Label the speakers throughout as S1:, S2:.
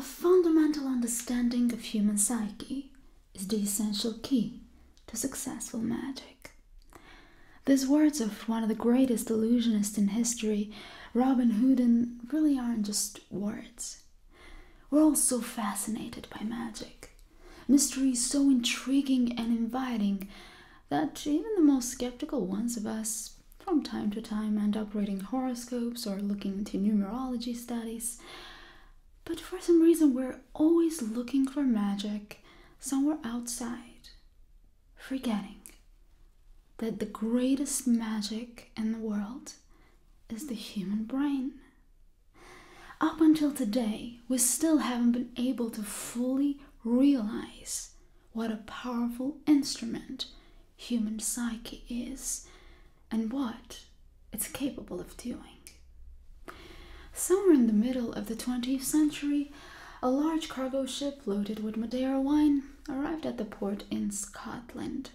S1: A fundamental understanding of human psyche is the essential key to successful magic. These words of one of the greatest illusionists in history, Robin Houdin, really aren't just words. We're all so fascinated by magic. Mystery is so intriguing and inviting that even the most skeptical ones of us from time to time end up reading horoscopes or looking into numerology studies. But for some reason we're always looking for magic somewhere outside, forgetting that the greatest magic in the world is the human brain. Up until today, we still haven't been able to fully realize what a powerful instrument human psyche is and what it's capable of doing. Somewhere in the middle of the 20th century, a large cargo ship loaded with Madeira wine arrived at the port in Scotland.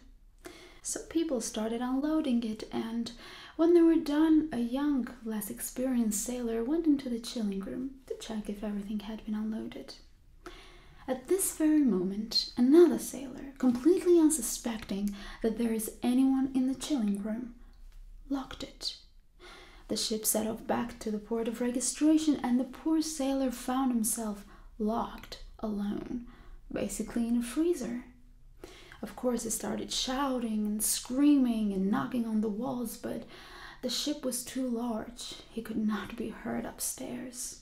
S1: So people started unloading it, and when they were done, a young, less experienced sailor went into the chilling room to check if everything had been unloaded. At this very moment, another sailor, completely unsuspecting that there is anyone in the chilling room, locked it. The ship set off back to the port of registration, and the poor sailor found himself locked, alone, basically in a freezer. Of course, he started shouting and screaming and knocking on the walls, but the ship was too large. He could not be heard upstairs.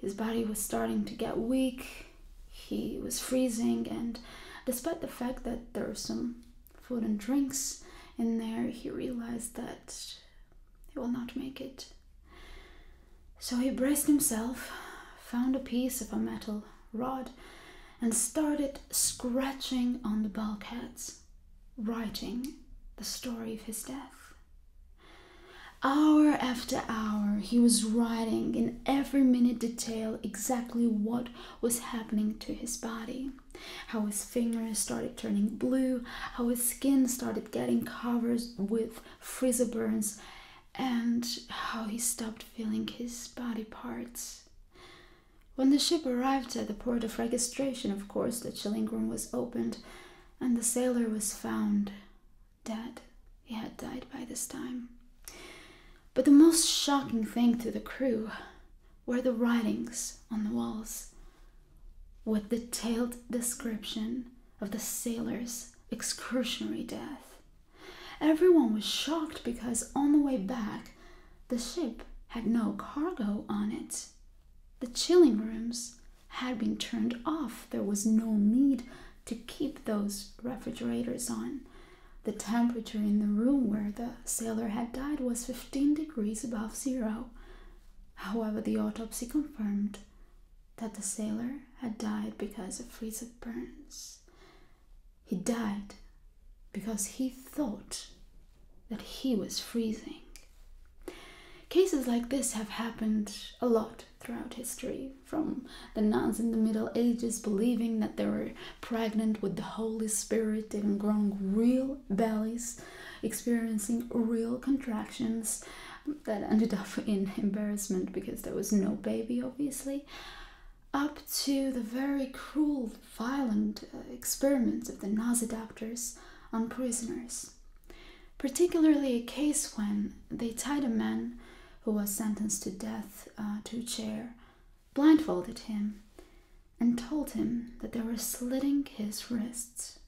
S1: His body was starting to get weak. He was freezing, and despite the fact that there were some food and drinks in there, he realized that he will not make it. So he braced himself, found a piece of a metal rod, and started scratching on the bulkheads, writing the story of his death. Hour after hour, he was writing in every minute detail exactly what was happening to his body, how his fingers started turning blue, how his skin started getting covered with freezer burns, and how he stopped feeling his body parts. When the ship arrived at the port of registration, of course, the chilling room was opened, and the sailor was found dead. He had died by this time. But the most shocking thing to the crew were the writings on the walls, with detailed description of the sailor's excruciating death. Everyone was shocked because on the way back, the ship had no cargo on it. The chilling rooms had been turned off. There was no need to keep those refrigerators on. The temperature in the room where the sailor had died was 15 degrees above zero. However, the autopsy confirmed that the sailor had died because of freezer burns. He died because he thought that he was freezing. Cases like this have happened a lot throughout history, from the nuns in the Middle Ages believing that they were pregnant with the Holy Spirit, even growing real bellies, experiencing real contractions that ended up in embarrassment because there was no baby, obviously, up to the very cruel, violent experiments of the Nazi doctors on prisoners. Particularly a case when they tied a man who was sentenced to death to a chair, blindfolded him, and told him that they were slitting his wrists,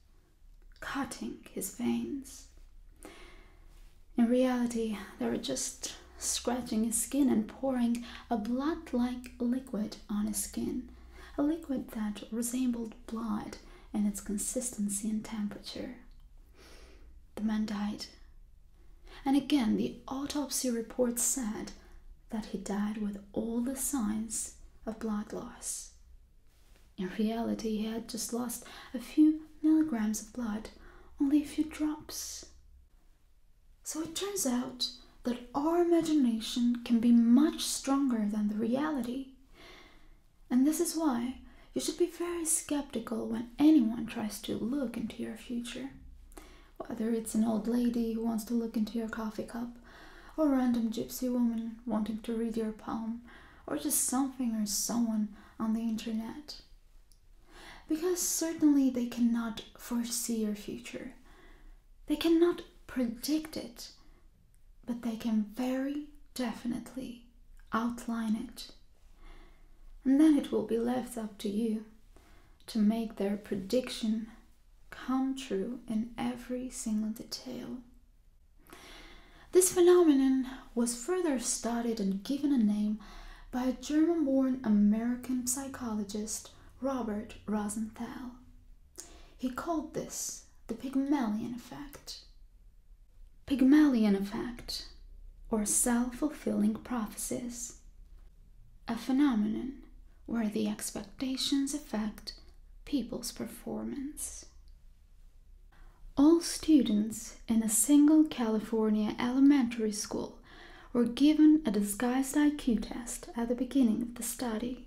S1: cutting his veins. In reality, they were just scratching his skin and pouring a blood-like liquid on his skin, a liquid that resembled blood in its consistency and temperature. The man died. And again, the autopsy report said that he died with all the signs of blood loss. In reality, he had just lost a few milligrams of blood, only a few drops. So it turns out that our imagination can be much stronger than the reality. And this is why you should be very skeptical when anyone tries to look into your future. Whether it's an old lady who wants to look into your coffee cup, or a random gypsy woman wanting to read your palm, or just something or someone on the internet. Because certainly they cannot foresee your future. They cannot predict it, but they can very definitely outline it. And then it will be left up to you to make their prediction come true in every single detail. This phenomenon was further studied and given a name by a German-born American psychologist, Robert Rosenthal. He called this the Pygmalion effect. Pygmalion effect, or self-fulfilling prophecies, a phenomenon where the expectations affect people's performance. All students in a single California elementary school were given a disguised IQ test at the beginning of the study.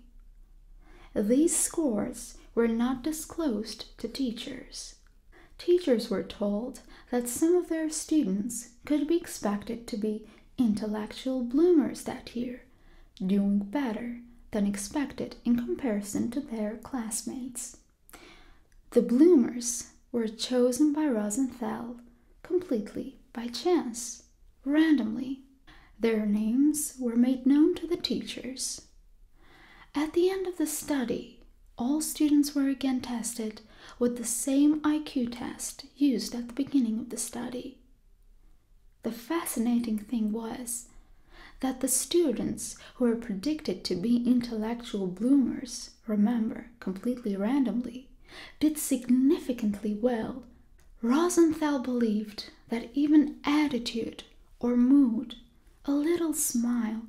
S1: These scores were not disclosed to teachers. Teachers were told that some of their students could be expected to be intellectual bloomers that year, doing better than expected in comparison to their classmates. The bloomers were chosen by Rosenthal completely by chance, randomly. Their names were made known to the teachers. At the end of the study, all students were again tested with the same IQ test used at the beginning of the study. The fascinating thing was that the students who were predicted to be intellectual bloomers, remember, completely randomly, did significantly well. Rosenthal believed that even attitude or mood, a little smile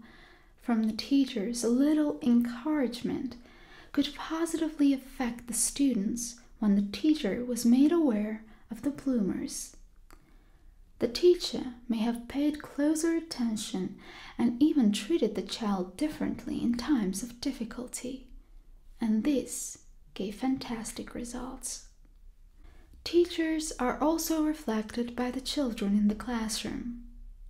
S1: from the teachers, a little encouragement, could positively affect the students when the teacher was made aware of the bloomers. The teacher may have paid closer attention and even treated the child differently in times of difficulty, and this gave fantastic results. Teachers are also reflected by the children in the classroom.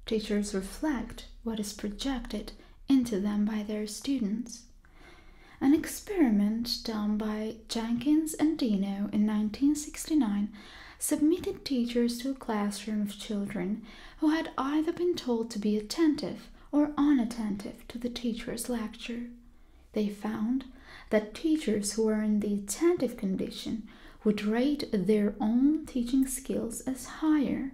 S1: Teachers reflect what is projected into them by their students. An experiment done by Jenkins and Dino in 1969 submitted teachers to a classroom of children who had either been told to be attentive or unattentive to the teacher's lecture. They found that teachers who were in the attentive condition would rate their own teaching skills as higher.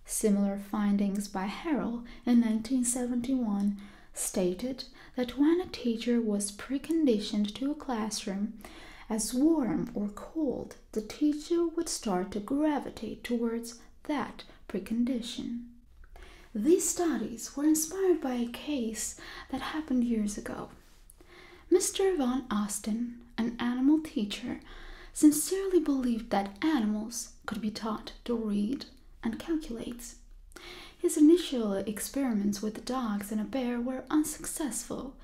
S1: Similar findings by Harrell in 1971 stated that when a teacher was preconditioned to a classroom as warm or cold, the teacher would start to gravitate towards that precondition. These studies were inspired by a case that happened years ago. Mr. Van Osten, an animal teacher, sincerely believed that animals could be taught to read and calculate. His initial experiments with dogs and a bear were unsuccessful.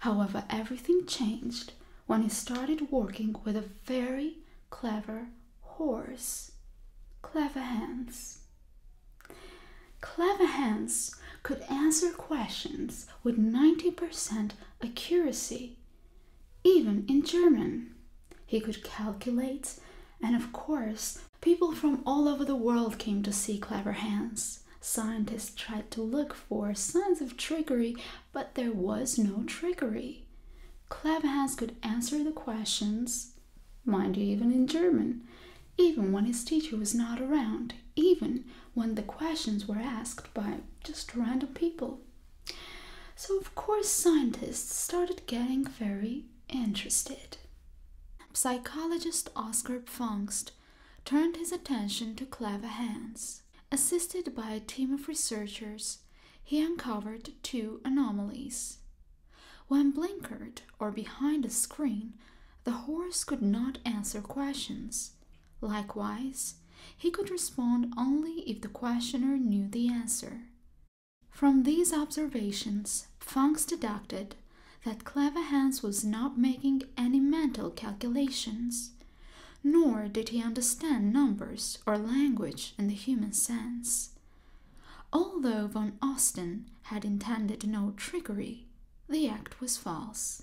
S1: However, everything changed when he started working with a very clever horse, Clever Hans. Clever Hans could answer questions with 90% accuracy, even in German. He could calculate, and of course, people from all over the world came to see Clever Hans. Scientists tried to look for signs of trickery, but there was no trickery. Clever Hans could answer the questions, mind you, even in German, even when his teacher was not around, even when the questions were asked by just random people. So of course scientists started getting very interested. Psychologist Oscar Pfungst turned his attention to Clever Hans. Assisted by a team of researchers, he uncovered two anomalies. When blinkered or behind a screen, the horse could not answer questions. Likewise, he could respond only if the questioner knew the answer. From these observations, Pfungst deduced that Clever Hans was not making any mental calculations, nor did he understand numbers or language in the human sense. Although von Osten had intended no trickery, the act was false.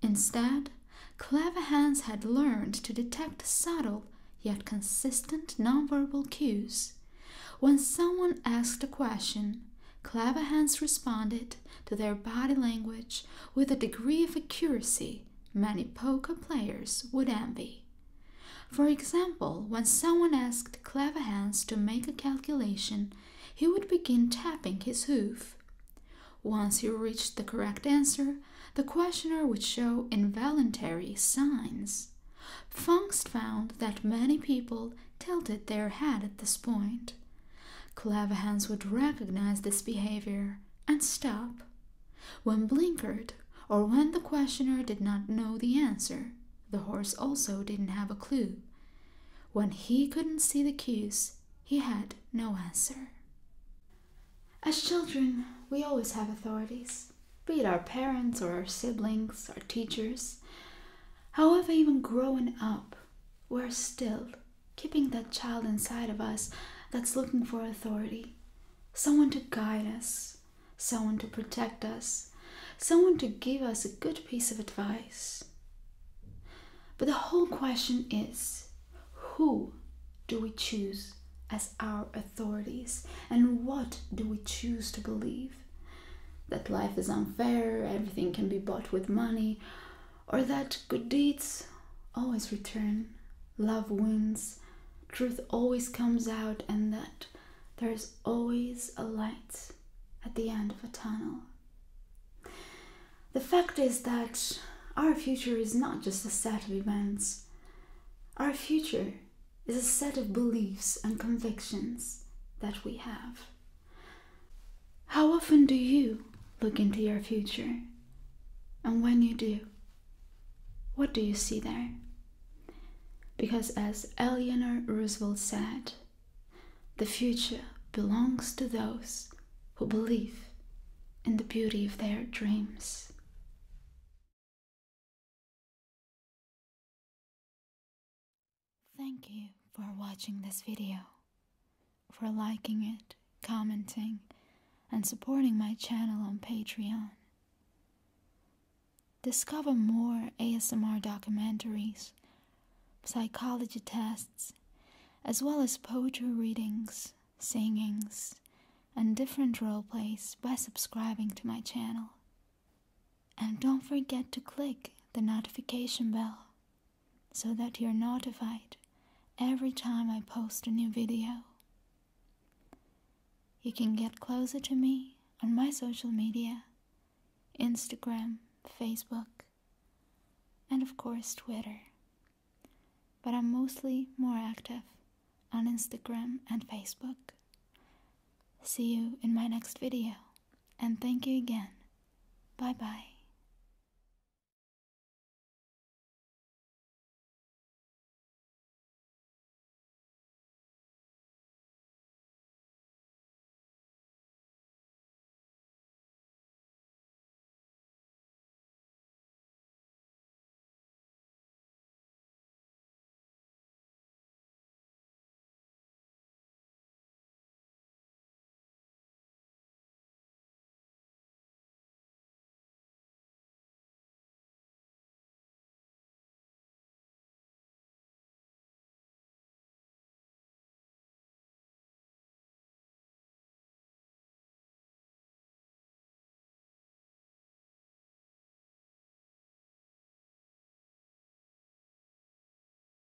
S1: Instead, clever hands had learned to detect subtle yet consistent nonverbal cues. When someone asked a question, clever hands responded to their body language with a degree of accuracy many poker players would envy. For example, when someone asked clever hands to make a calculation, he would begin tapping his hoof. Once he reached the correct answer, the questioner would show involuntary signs. Fungst found that many people tilted their head at this point. Clever hands would recognize this behavior and stop. When blinkered, or when the questioner did not know the answer, the horse also didn't have a clue. When he couldn't see the cues, he had no answer. As children, we always have authorities, be it our parents or our siblings, our teachers. However, even growing up, we're still keeping that child inside of us that's looking for authority, someone to guide us, someone to protect us, someone to give us a good piece of advice. But the whole question is, who do we choose as our authorities, and what do we choose to believe? That life is unfair, everything can be bought with money, or that good deeds always return, love wins, truth always comes out, and that there's always a light at the end of a tunnel. The fact is that our future is not just a set of events. Our future is a set of beliefs and convictions that we have. How often do you look into your future? And when you do, what do you see there? Because as Eleanor Roosevelt said, the future belongs to those who believe in the beauty of their dreams. Thank you for watching this video, for liking it, commenting, and supporting my channel on Patreon. Discover more ASMR documentaries, psychology tests, as well as poetry readings, singings, and different role plays by subscribing to my channel. And don't forget to click the notification bell so that you're notified every time I post a new video. You can get closer to me on my social media, Instagram, Facebook, and of course Twitter. But I'm mostly more active on Instagram and Facebook. See you in my next video, and thank you again. Bye bye.